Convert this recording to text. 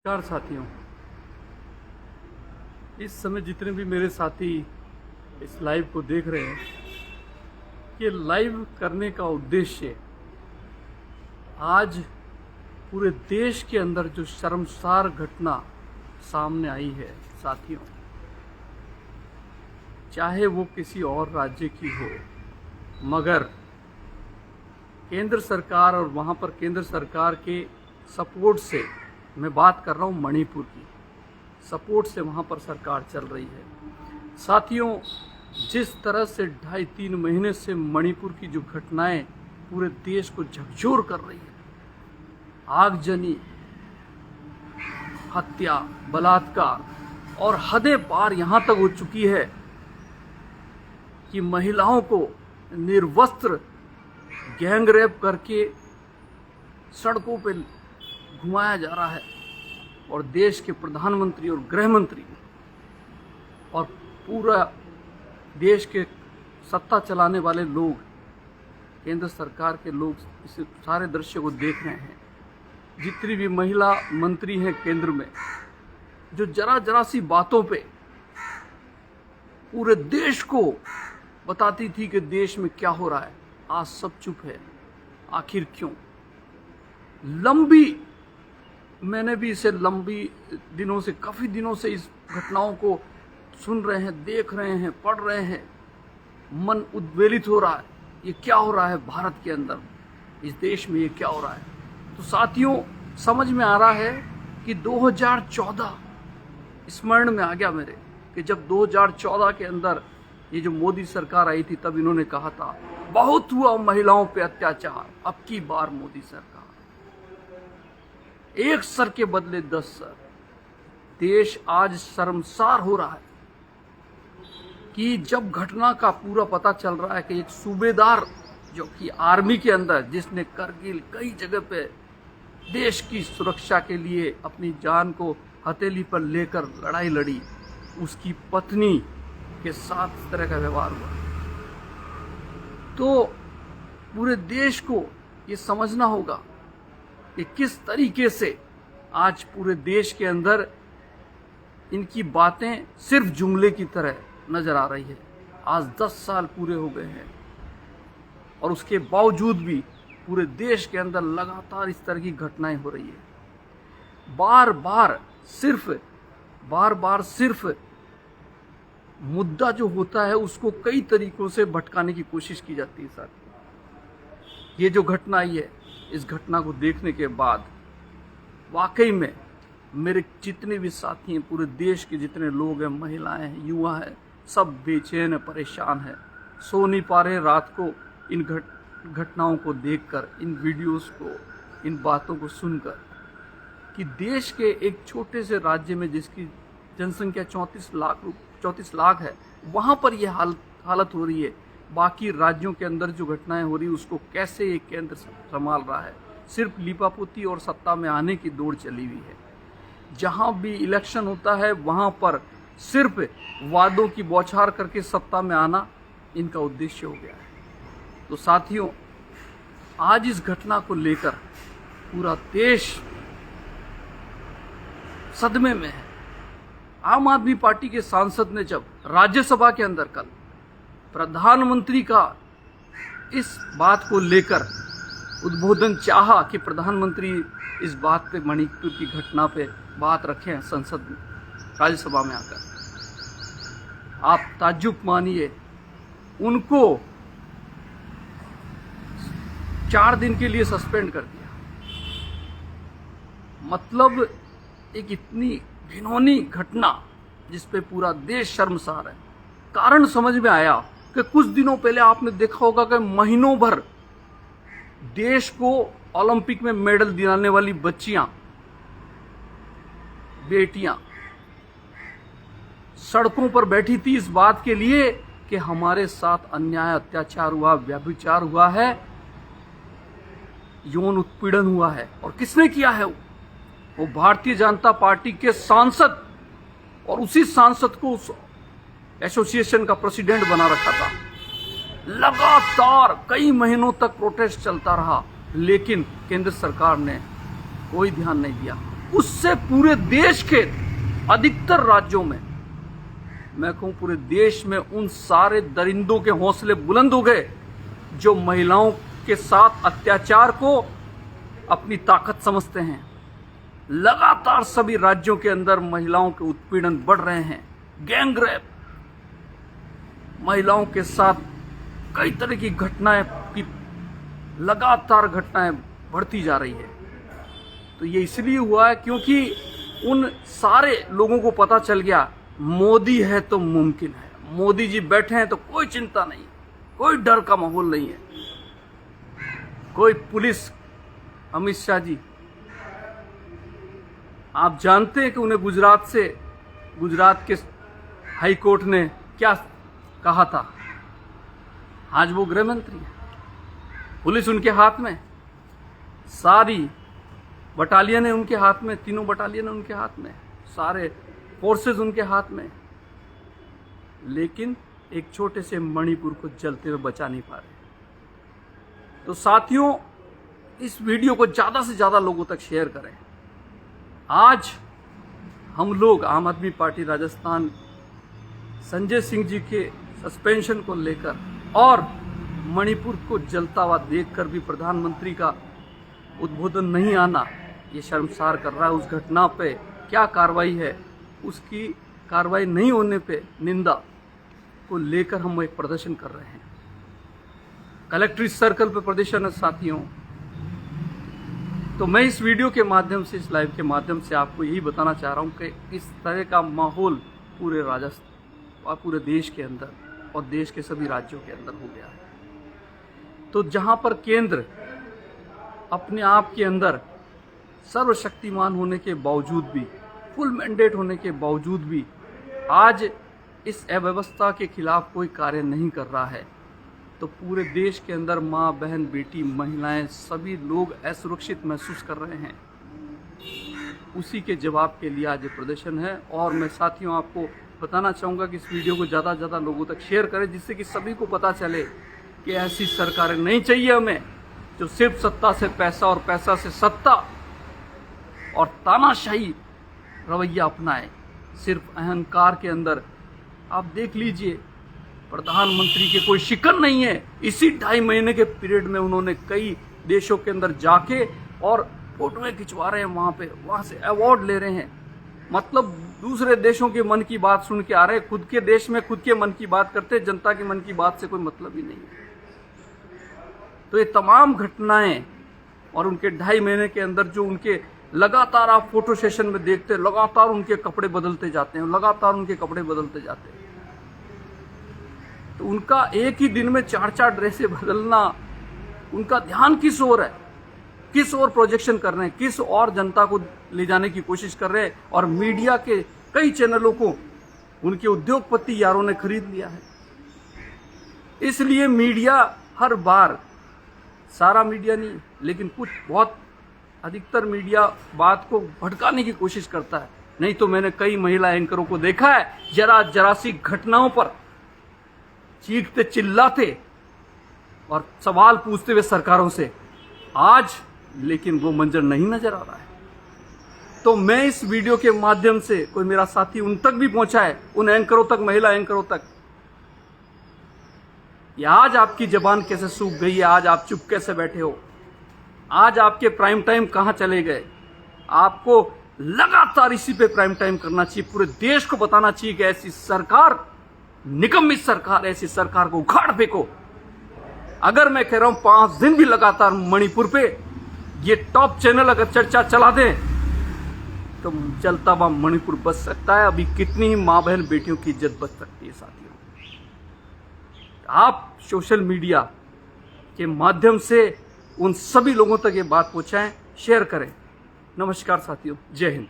नमस्कार साथियों। इस समय जितने भी मेरे साथी इस लाइव को देख रहे हैं, ये लाइव करने का उद्देश्य आज पूरे देश के अंदर जो शर्मसार घटना सामने आई है साथियों, चाहे वो किसी और राज्य की हो, मगर केंद्र सरकार और वहाँ पर केंद्र सरकार के सपोर्ट से, मैं बात कर रहा हूँ मणिपुर की सपोर्ट से वहाँ पर सरकार चल रही है साथियों। जिस तरह से 2.5-3 महीने से मणिपुर की जो घटनाएं पूरे देश को झकझोर कर रही है, आगजनी, हत्या, बलात्कार और हदें पार यहाँ तक हो चुकी है कि महिलाओं को निर्वस्त्र गैंग रेप करके सड़कों पे घुमाया जा रहा है और देश के प्रधानमंत्री और गृह मंत्री और पूरा देश के सत्ता चलाने वाले लोग, केंद्र सरकार के लोग इस सारे दृश्य को देख रहे हैं। जितनी भी महिला मंत्री हैं केंद्र में, जो जरा सी बातों पे पूरे देश को बताती थी कि देश में क्या हो रहा है, आज सब चुप है। आखिर क्यों? मैंने भी इसे लंबी दिनों से, काफ़ी दिनों से इस घटनाओं को सुन रहे हैं, देख रहे हैं, पढ़ रहे हैं। मन उद्वेलित हो रहा है, ये क्या हो रहा है भारत के अंदर, इस देश में ये क्या हो रहा है। तो साथियों, समझ में आ रहा है कि 2014 स्मरण में आ गया मेरे कि जब 2014 के अंदर ये जो मोदी सरकार आई थी, तब इन्होंने कहा था बहुत हुआ महिलाओं पे अत्याचार, अब की बार मोदी सरकार, एक सर के बदले 10 सर। देश आज शर्मसार हो रहा है कि जब घटना का पूरा पता चल रहा है कि एक सूबेदार जो कि आर्मी के अंदर, जिसने करगिल कई जगह पे देश की सुरक्षा के लिए अपनी जान को हथेली पर लेकर लड़ाई लड़ी, उसकी पत्नी के साथ इस तरह का व्यवहार हुआ। तो पूरे देश को ये समझना होगा कि किस तरीके से आज पूरे देश के अंदर इनकी बातें सिर्फ जुमले की तरह नजर आ रही है। आज 10 साल पूरे हो गए हैं और उसके बावजूद भी पूरे देश के अंदर लगातार इस तरह की घटनाएं हो रही है। बार बार सिर्फ मुद्दा जो होता है उसको कई तरीकों से भटकाने की कोशिश की जाती है साथ। ये जो घटना आई है, इस घटना को देखने के बाद वाकई में मेरे जितने भी साथी हैं, पूरे देश के जितने लोग हैं, महिलाएं हैं, युवा हैं, सब बेचैन है, परेशान है, सो नहीं पा रहे रात को इन घटनाओं को देखकर, इन वीडियोस को, इन बातों को सुनकर कि देश के एक छोटे से राज्य में जिसकी जनसंख्या 34 लाख है, वहाँ पर यह हालत हो रही है। बाकी राज्यों के अंदर जो घटनाएं हो रही है उसको कैसे ये केंद्र संभाल रहा है। सिर्फ लीपापोती और सत्ता में आने की दौड़ चली हुई है। जहां भी इलेक्शन होता है वहां पर सिर्फ वादों की बौछार करके सत्ता में आना इनका उद्देश्य हो गया है। तो साथियों, आज इस घटना को लेकर पूरा देश सदमे में है। आम आदमी पार्टी के सांसद ने जब राज्यसभा के अंदर कल प्रधानमंत्री का इस बात को लेकर उद्बोधन चाहा कि प्रधानमंत्री इस बात पे, मणिपुर की घटना पे बात रखें संसद में, राज्यसभा में आकर, आप ताज्जुब मानिए, उनको 4 दिन के लिए सस्पेंड कर दिया। मतलब एक इतनी घिनौनी घटना जिस पे पूरा देश शर्मसार है। कारण समझ में आया कि कुछ दिनों पहले आपने देखा होगा कि महीनों भर देश को ओलंपिक में मेडल दिलाने वाली बच्चियां, बेटियां सड़कों पर बैठी थी इस बात के लिए कि हमारे साथ अन्याय, अत्याचार हुआ, व्यभिचार हुआ है, यौन उत्पीड़न हुआ है। और किसने किया है? वो भारतीय जनता पार्टी के सांसद, और उसी सांसद को उस एसोसिएशन का प्रेसिडेंट बना रखा था। लगातार कई महीनों तक प्रोटेस्ट चलता रहा, लेकिन केंद्र सरकार ने कोई ध्यान नहीं दिया। उससे पूरे देश के अधिकतर राज्यों में, मैं कहूं पूरे देश में, उन सारे दरिंदों के हौसले बुलंद हो गए जो महिलाओं के साथ अत्याचार को अपनी ताकत समझते हैं। लगातार सभी राज्यों के अंदर महिलाओं के उत्पीड़न बढ़ रहे हैं। गैंग रेप, महिलाओं के साथ कई तरह की घटनाएं की लगातार घटनाएं बढ़ती जा रही है। तो ये इसलिए हुआ है क्योंकि उन सारे लोगों को पता चल गया मोदी है तो मुमकिन है। मोदी जी बैठे हैं तो कोई चिंता नहीं, कोई डर का माहौल नहीं है। कोई पुलिस, अमित शाह जी, आप जानते हैं कि उन्हें गुजरात के हाई कोर्ट ने क्या कहा था। आज वो गृह मंत्री है, पुलिस उनके हाथ में, सारी बटालियन है उनके हाथ में, तीनों बटालियन है उनके हाथ में, सारे फोर्सेस उनके हाथ में, लेकिन एक छोटे से मणिपुर को जलते हुए बचा नहीं पा रहे। तो साथियों, इस वीडियो को ज्यादा से ज्यादा लोगों तक शेयर करें। आज हम लोग आम आदमी पार्टी राजस्थान संजय सिंह जी के सस्पेंशन को लेकर और मणिपुर को जलता हुआ देखकर भी प्रधानमंत्री का उद्बोधन नहीं आना, ये शर्मसार कर रहा है। उस घटना पे क्या कार्रवाई है, उसकी कार्रवाई नहीं होने पे निंदा को लेकर हम एक प्रदर्शन कर रहे हैं। कलेक्ट्रेट सर्कल पे प्रदर्शन है साथियों। तो मैं इस वीडियो के माध्यम से, इस लाइव के माध्यम से आपको यही बताना चाह रहा हूं कि इस तरह का माहौल पूरे राजस्थान और पूरे देश के अंदर और देश के सभी राज्यों के अंदर हो गया है। तो जहां पर केंद्र अपने आप के अंदर सर्वशक्तिमान होने के बावजूद भी, फुल मैंडेट होने के बावजूद भी आज इस अव्यवस्था के खिलाफ कोई कार्य नहीं कर रहा है, तो पूरे देश के अंदर माँ, बहन, बेटी, महिलाएं, सभी लोग असुरक्षित महसूस कर रहे हैं। उसी के जवाब के लिए आज ये प्रदर्शन है। और मैं साथियों आपको बताना चाहूँगा कि इस वीडियो को ज़्यादा से ज़्यादा लोगों तक शेयर करें, जिससे कि सभी को पता चले कि ऐसी सरकारें नहीं चाहिए हमें, जो सिर्फ सत्ता से पैसा और पैसा से सत्ता और तानाशाही रवैया अपनाए, सिर्फ अहंकार के अंदर। आप देख लीजिए, प्रधानमंत्री के कोई शिकन नहीं है। इसी 2.5 महीने के पीरियड में उन्होंने कई देशों के अंदर जाके और फोटोएं खिंचवा रहे हैं, वहां से अवार्ड ले रहे हैं। मतलब दूसरे देशों के मन की बात सुन के आ रहे हैं, खुद के देश में खुद के मन की बात करते, जनता के मन की बात से कोई मतलब ही नहीं है। तो ये तमाम घटनाएं और उनके 2.5 महीने के अंदर जो उनके लगातार आप फोटो सेशन में देखते, लगातार उनके कपड़े बदलते जाते हैं, लगातार उनके कपड़े बदलते जाते हैं। तो उनका एक ही दिन में 4-4 ड्रेसें बदलना, उनका ध्यान किस ओर है, किस ओर प्रोजेक्शन कर रहे हैं, किस और जनता को ले जाने की कोशिश कर रहे हैं। और मीडिया के कई चैनलों को उनके उद्योगपति यारों ने खरीद लिया है। इसलिए मीडिया हर बार, सारा मीडिया नहीं लेकिन कुछ बहुत अधिकतर मीडिया बात को भटकाने की कोशिश करता है। नहीं तो मैंने कई महिला एंकरों को देखा है जरा सी घटनाओं पर चीखते चिल्लाते और सवाल पूछते हुए सरकारों से। आज लेकिन वो मंजर नहीं नजर आ रहा है। तो मैं इस वीडियो के माध्यम से, कोई मेरा साथी उन तक भी पहुंचा है, उन एंकरों तक, महिला एंकरों तक, आज आपकी जबान कैसे सूख गई है, आज आप चुप कैसे बैठे हो, आज आपके प्राइम टाइम कहां चले गए। आपको लगातार इसी पे प्राइम टाइम करना चाहिए, पूरे देश को बताना चाहिए कि ऐसी सरकार, निकम्मी सरकार, ऐसी सरकार को उखाड़ फेंको। अगर मैं कह रहा हूं 5 दिन भी लगातार मणिपुर पे ये टॉप चैनल अगर चर्चा चला दें तो चलता हुआ मणिपुर बच सकता है। अभी कितनी ही मां, बहन, बेटियों की इज्जत बच सकती है साथियों। आप सोशल मीडिया के माध्यम से उन सभी लोगों तक ये बात पहुंचाएं, शेयर करें। नमस्कार साथियों, जय हिंद।